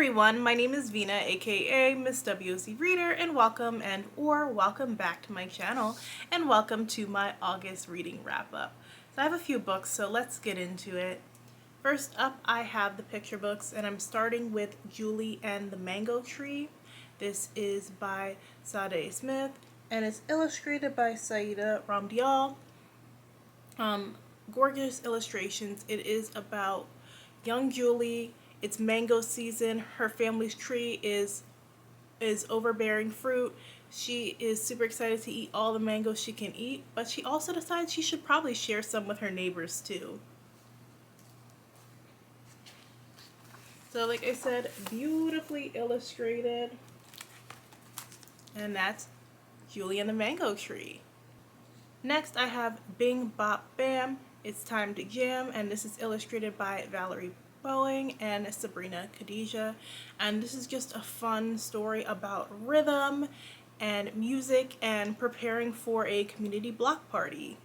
everyone, my name is Vina, aka Miss WOC Reader, and welcome back to my channel, and welcome to my August reading wrap-up. So I have a few books, so let's get into it. First up, I have the picture books, and I'm starting with Julie and the Mango Tree. This is by Sade Smith, and it's illustrated by Saida Ramdial. Gorgeous illustrations. It is about young Julie. It's mango season. Her family's tree is overbearing fruit. She is super excited to eat all the mangoes she can eat, but she also decides she should probably share some with her neighbors too. So like I said, beautifully illustrated. And that's Julie and the Mango Tree. Next I have Bing Bop Bam, It's Time to Jam, and this is illustrated by Valerie Boeing and Sabrina Khadija, and this is just a fun story about rhythm and music and preparing for a community block party.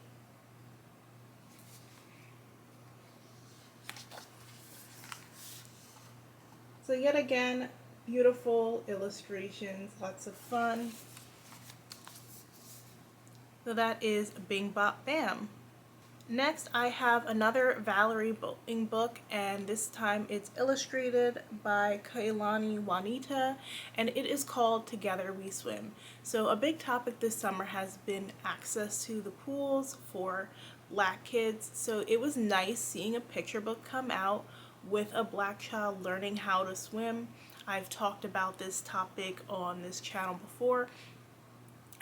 So yet again, beautiful illustrations, lots of fun. So that is Bing Bop Bam. Next, I have another Valerie Boeing book, and this time it's illustrated by Kailani Juanita, and it is called Together We Swim. So a big topic this summer has been access to the pools for Black kids, so it was nice seeing a picture book come out with a Black child learning how to swim. I've talked about this topic on this channel before,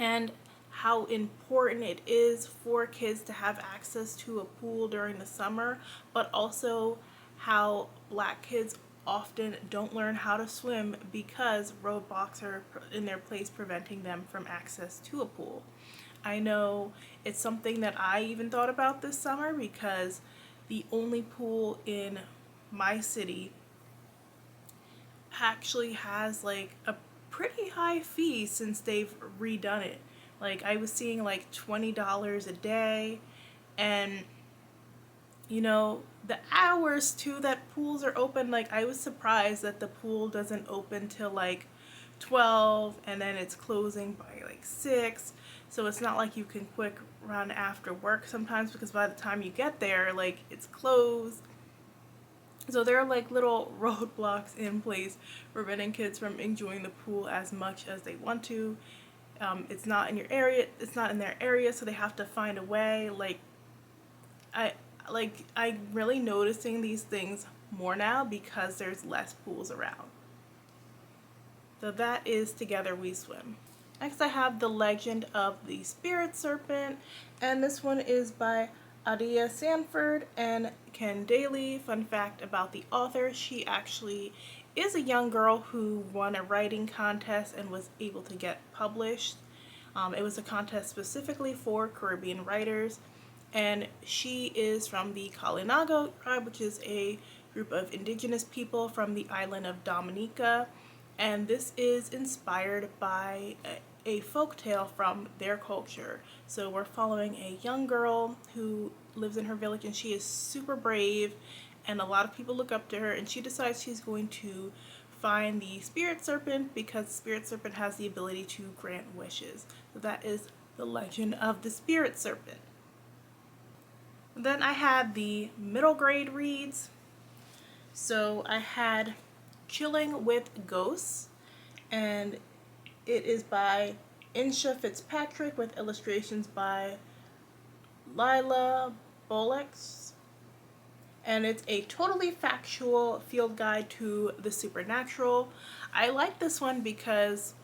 and how important it is for kids to have access to a pool during the summer, but also how Black kids often don't learn how to swim because roadblocks are in their place preventing them from access to a pool. I know it's something that I even thought about this summer because the only pool in my city actually has like a pretty high fee since they've redone it. Like I was seeing like $20 a day, and you know, the hours too that pools are open, like I was surprised that the pool doesn't open till like 12 and then it's closing by like 6. So it's not like you can quick run after work sometimes, because by the time you get there, like it's closed. So there are like little roadblocks in place preventing kids from enjoying the pool as much as they want to. It's not in your area, it's not in their area, so they have to find a way. I'm really noticing these things more now because there's less pools around. So that is Together We Swim. Next I have The Legend of the Spirit Serpent, and this one is by Adia Sanford and Ken Daly. Fun fact about the author, she actually is a young girl who won a writing contest and was able to get published. It was a contest specifically for Caribbean writers, and she is from the Kalinago tribe, which is a group of indigenous people from the island of Dominica, and this is inspired by a folktale from their culture. So we're following a young girl who lives in her village, and she is super brave, and a lot of people look up to her, and she decides she's going to find the spirit serpent because the spirit serpent has the ability to grant wishes. So that is The Legend of the Spirit Serpent. Then I had the middle grade reads. So I had Chilling with Ghosts, and it is by Insha Fitzpatrick with illustrations by Lila Bolex. And it's a totally factual field guide to the supernatural. I like this one because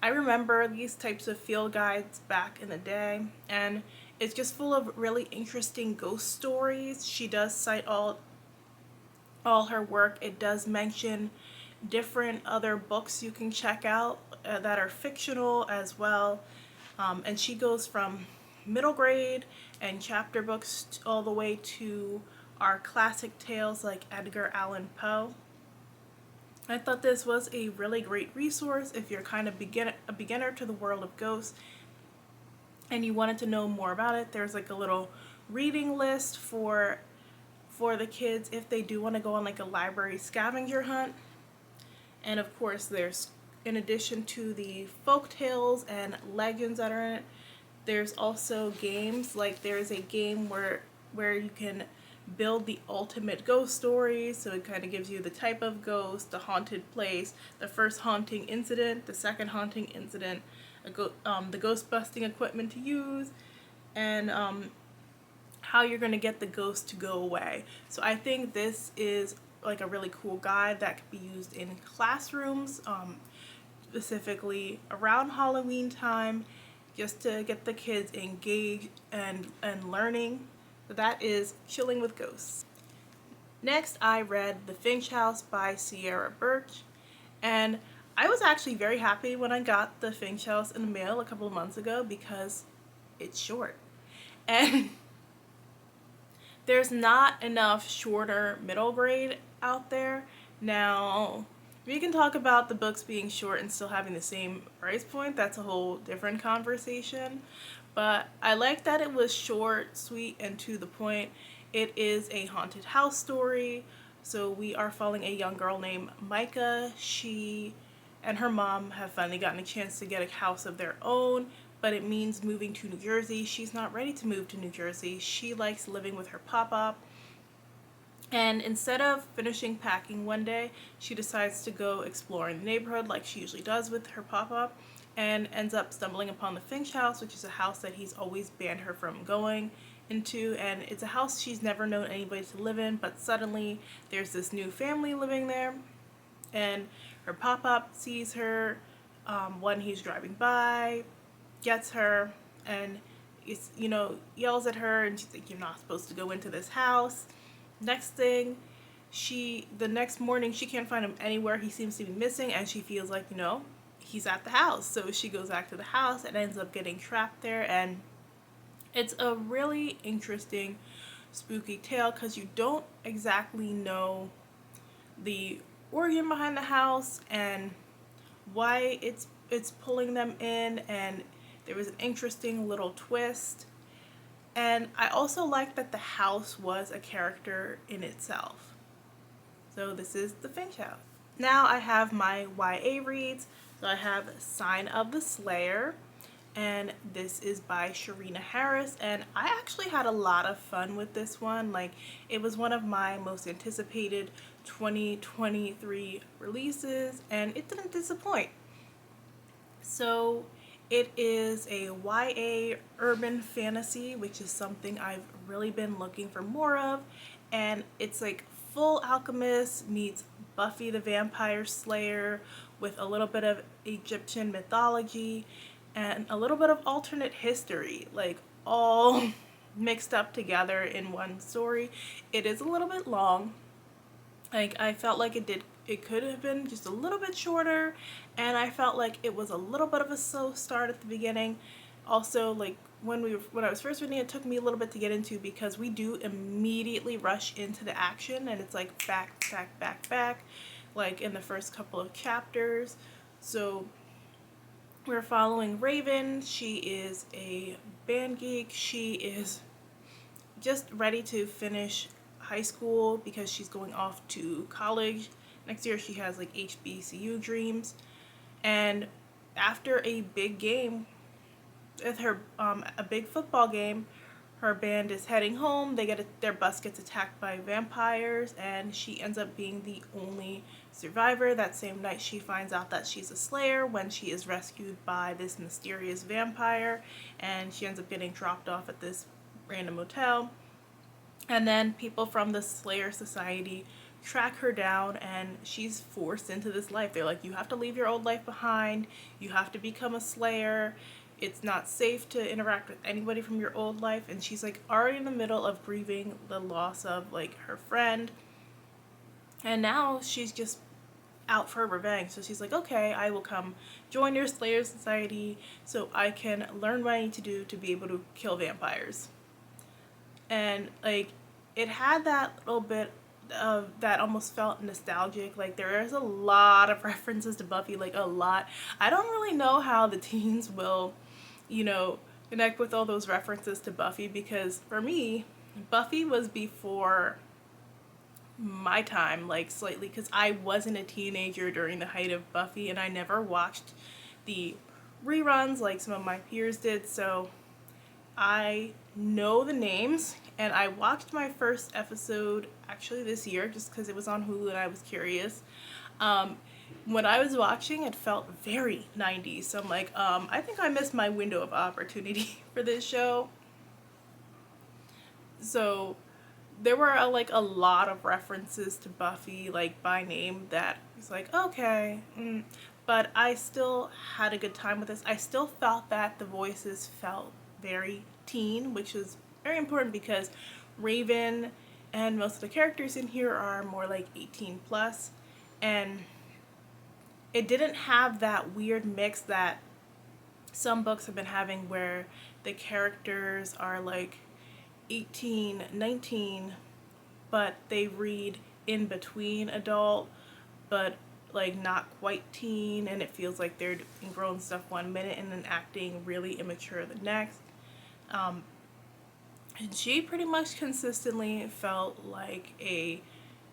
I remember these types of field guides back in the day, and it's just full of really interesting ghost stories. She does cite all her work. It does mention different other books you can check out that are fictional as well. And she goes from middle grade and chapter books all the way to our classic tales like Edgar Allan Poe. I thought this was a really great resource if you're kind of a beginner to the world of ghosts and you wanted to know more about it. There's like a little reading list for the kids if they do want to go on like a library scavenger hunt. And of course, there's, in addition to the folk tales and legends that are in it, there's also games. Like there's a game where you can build the ultimate ghost story. So it kind of gives you the type of ghost, the haunted place, the first haunting incident, the second haunting incident, the ghost busting equipment to use, and how you're going to get the ghost to go away. So I think this is like a really cool guide that could be used in classrooms, specifically around Halloween time, just to get the kids engaged and learning. So that is Chilling with Ghosts. Next, I read The Finch House by Sierra Birch, and I was actually very happy when I got The Finch House in the mail a couple of months ago because it's short. And there's not enough shorter middle grade out there. Now, we can talk about the books being short and still having the same price point. That's a whole different conversation. But I like that it was short, sweet, and to the point. It is a haunted house story. So we are following a young girl named Micah. She and her mom have finally gotten a chance to get a house of their own, but it means moving to New Jersey. She's not ready to move to New Jersey. She likes living with her papa. And instead of finishing packing one day, she decides to go explore in the neighborhood like she usually does with her papa, and ends up stumbling upon the Finch House, which is a house that he's always banned her from going into. And it's a house she's never known anybody to live in, but suddenly there's this new family living there, and her papa sees her when he's driving by, gets her, and is, yells at her, and she's like, "You're not supposed to go into this house." Next thing, the next morning she can't find him anywhere. He seems to be missing, and she feels like, he's at the house. So she goes back to the house and ends up getting trapped there. And it's a really interesting, spooky tale because you don't exactly know the origin behind the house and why it's pulling them in, and there was an interesting little twist. And I also like that the house was a character in itself. So this is The Finch House. Now I have my YA reads. So I have Sign of the Slayer, and this is by Sharina Harris, and I actually had a lot of fun with this one. Like, it was one of my most anticipated 2023 releases, and it didn't disappoint. So it is a YA urban fantasy, which is something I've really been looking for more of, and it's like Full Alchemist meets Buffy the Vampire Slayer with a little bit of Egyptian mythology and a little bit of alternate history, like all mixed up together in one story. It is a little bit long. Like, I felt like it could have been just a little bit shorter, and I felt like it was a little bit of a slow start at the beginning. Also, like, when I was first reading it, took me a little bit to get into because we do immediately rush into the action, and it's like back, like in the first couple of chapters. So we're following Raven. She is a band geek. She is just ready to finish high school because she's going off to college. Next year she has like HBCU dreams. And after a big game with her, a big football game, her band is heading home. Their bus gets attacked by vampires, and she ends up being the only survivor. That same night she finds out that she's a slayer when she is rescued by this mysterious vampire, and she ends up getting dropped off at this random motel. And then people from the Slayer Society track her down, and she's forced into this life. They're like, you have to leave your old life behind. You have to become a Slayer. It's not safe to interact with anybody from your old life. And she's like already in the middle of grieving the loss of like her friend. And now she's just out for revenge. So she's like, okay, I will come join your Slayer Society so I can learn what I need to do to be able to kill vampires. And like, it had that little bit of that almost felt nostalgic. Like, there is a lot of references to Buffy, like a lot. I don't really know how the teens will, connect with all those references to Buffy, because for me, Buffy was before my time, like, slightly, because I wasn't a teenager during the height of Buffy, and I never watched the reruns like some of my peers did, so I know the names, and I watched my first episode actually this year just because it was on Hulu and I was curious. Um, when I was watching, it felt very 90s, so I'm like, I think I missed my window of opportunity for this show. So there were like a lot of references to Buffy, like by name, that was like, okay. But I still had a good time with this. I still felt that the voices felt very teen, which is very important because Raven and most of the characters in here are more like 18 plus. And it didn't have that weird mix that some books have been having where the characters are like 18, 19, but they read in between adult, but like not quite teen, and it feels like they're doing grown stuff one minute and then acting really immature the next. And she pretty much consistently felt like a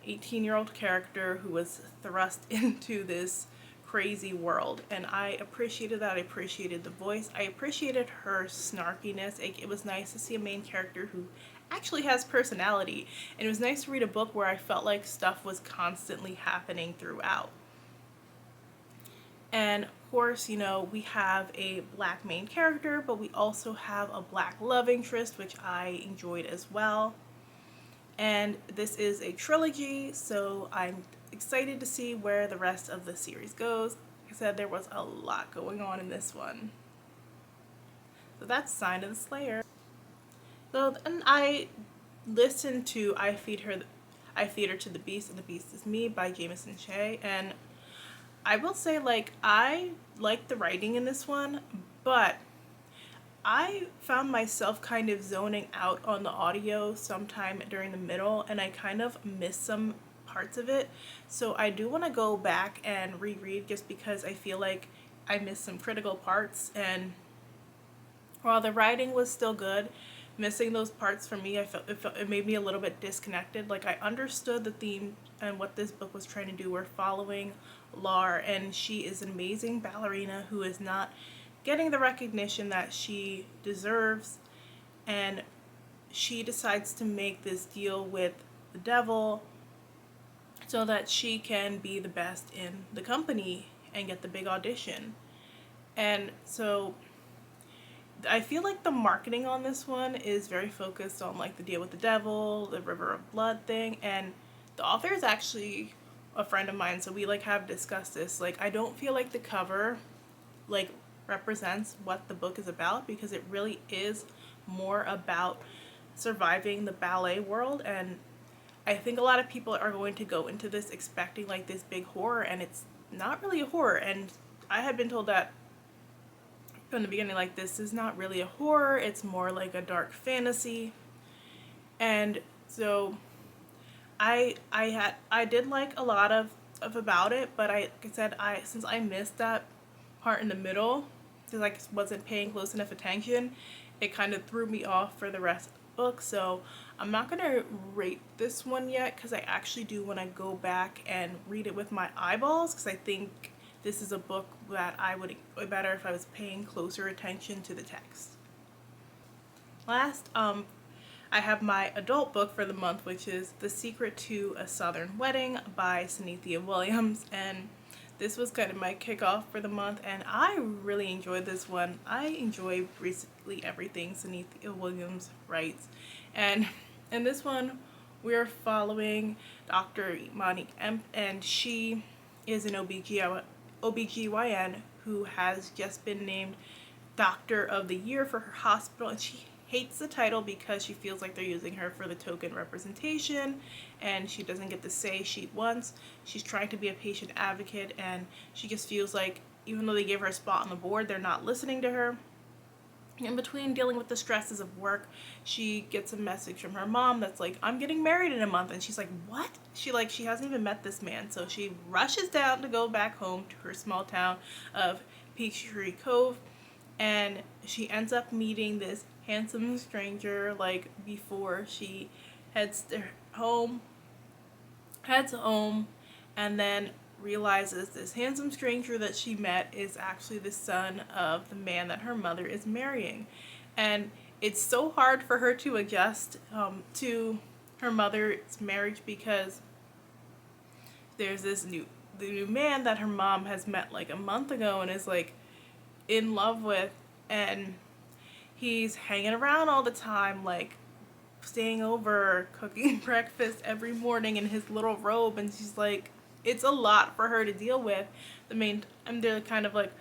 18-year-old character who was thrust into this crazy world, and I appreciated that. I appreciated the voice. I appreciated her snarkiness. It was nice to see a main character who actually has personality, and it was nice to read a book where I felt like stuff was constantly happening throughout. And of course, you know, we have a black main character, but we also have a black love interest, which I enjoyed as well. And this is a trilogy, so I'm excited to see where the rest of the series goes. Like I said, there was a lot going on in this one. So that's Sign of the Slayer. So then I listened to I Feed Her to the Beast and the Beast is Me by Jameson Shea, and I will say, like, I like the writing in this one, but I found myself kind of zoning out on the audio sometime during the middle, and I kind of missed some parts of it. So I do want to go back and reread just because I feel like I missed some critical parts. And while the writing was still good, missing those parts for me, it made me a little bit disconnected. Like, I understood the theme and what this book was trying to do. We're following Lar, and she is an amazing ballerina who is not getting the recognition that she deserves, and she decides to make this deal with the devil so that she can be the best in the company and get the big audition. And so I feel like the marketing on this one is very focused on like the deal with the devil, the river of blood thing, and the author is actually a friend of mine, so we like have discussed this. Like, I don't feel like the cover like represents what the book is about, because it really is more about surviving the ballet world. And I think a lot of people are going to go into this expecting like this big horror, and it's not really a horror. And I had been told that from the beginning, like, this is not really a horror, it's more like a dark fantasy. And so I did like a lot of about it, but like I said, since I missed that part in the middle, because I wasn't paying close enough attention, it kind of threw me off for the rest of the book. So I'm not gonna rate this one yet, because I actually do want to go back and read it with my eyeballs, because I think this is a book that I would enjoy better if I was paying closer attention to the text. Last, I have my adult book for the month, which is The Secret to a Southern Wedding by Synethia Williams, and this was kind of my kickoff for the month, and I really enjoyed this one. I enjoy basically everything Synethia Williams writes, and in this one we're following Dr. Imani Emp, and she is an OBGYN who has just been named Doctor of the Year for her hospital, and she hates the title because she feels like they're using her for the token representation, and she doesn't get the say she wants. She's trying to be a patient advocate, and she just feels like even though they gave her a spot on the board, they're not listening to her. In between dealing with the stresses of work, she gets a message from her mom that's like, I'm getting married in a month, and she's like, what? She hasn't even met this man, so she rushes down to go back home to her small town of Peachtree Cove, and she ends up meeting this handsome stranger like before she heads to home. heads home, and then realizes this handsome stranger that she met is actually the son of the man that her mother is marrying. And it's so hard for her to adjust to her mother's marriage, because there's the new man that her mom has met like a month ago and is like in love with, and he's hanging around all the time, like staying over, cooking breakfast every morning in his little robe, and she's like, it's a lot for her to deal with. And they're kind of like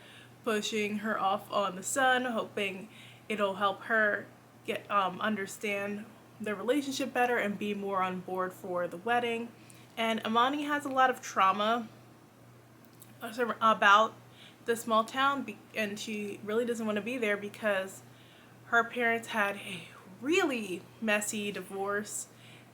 pushing her off on the son, hoping it'll help her get understand their relationship better and be more on board for the wedding. And Amani has a lot of trauma about the small town, and she really doesn't want to be there because her parents had a really messy divorce,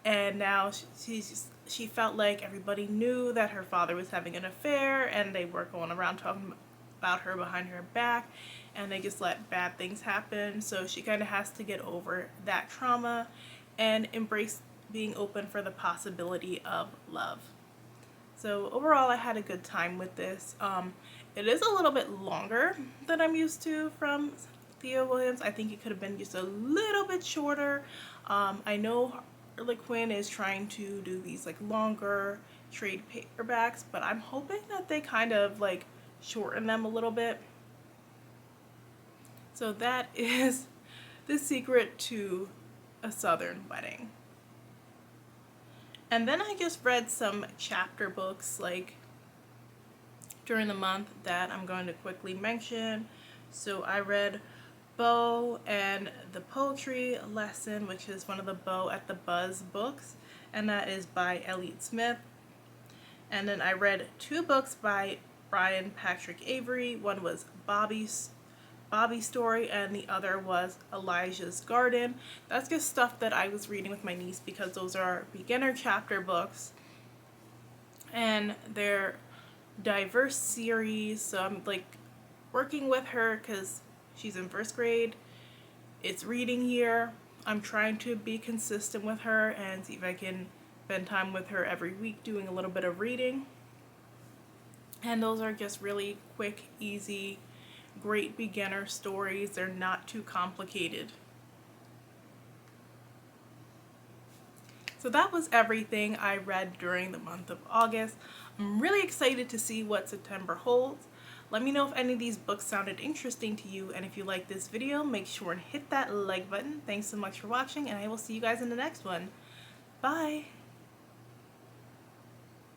and now she felt like everybody knew that her father was having an affair, and they were going around talking about her behind her back, and they just let bad things happen. So she kind of has to get over that trauma and embrace being open for the possibility of love. So overall, I had a good time with this. It is a little bit longer than I'm used to from Thea Williams. I think it could have been just a little bit shorter. I know Harley Quinn is trying to do these like longer trade paperbacks, but I'm hoping that they kind of like shorten them a little bit. So that is The Secret to a Southern Wedding. And then I just read some chapter books like during the month that I'm going to quickly mention. So I read Beau and the Poetry Lesson, which is one of the Beau at the Buzz books, and that is by Elliott Smith. And then I read two books by Brian Patrick Avery. One was Bobby's Story, and the other was Elijah's Garden. That's just stuff that I was reading with my niece because those are beginner chapter books, and they're diverse series. So I'm like working with her because she's in first grade. It's reading year. I'm trying to be consistent with her and see if I can spend time with her every week doing a little bit of reading. And those are just really quick, easy, great beginner stories. They're not too complicated. So that was everything I read during the month of August. I'm really excited to see what September holds. Let me know if any of these books sounded interesting to you, and if you like this video, make sure and hit that like button. Thanks so much for watching, and I will see you guys in the next one. Bye!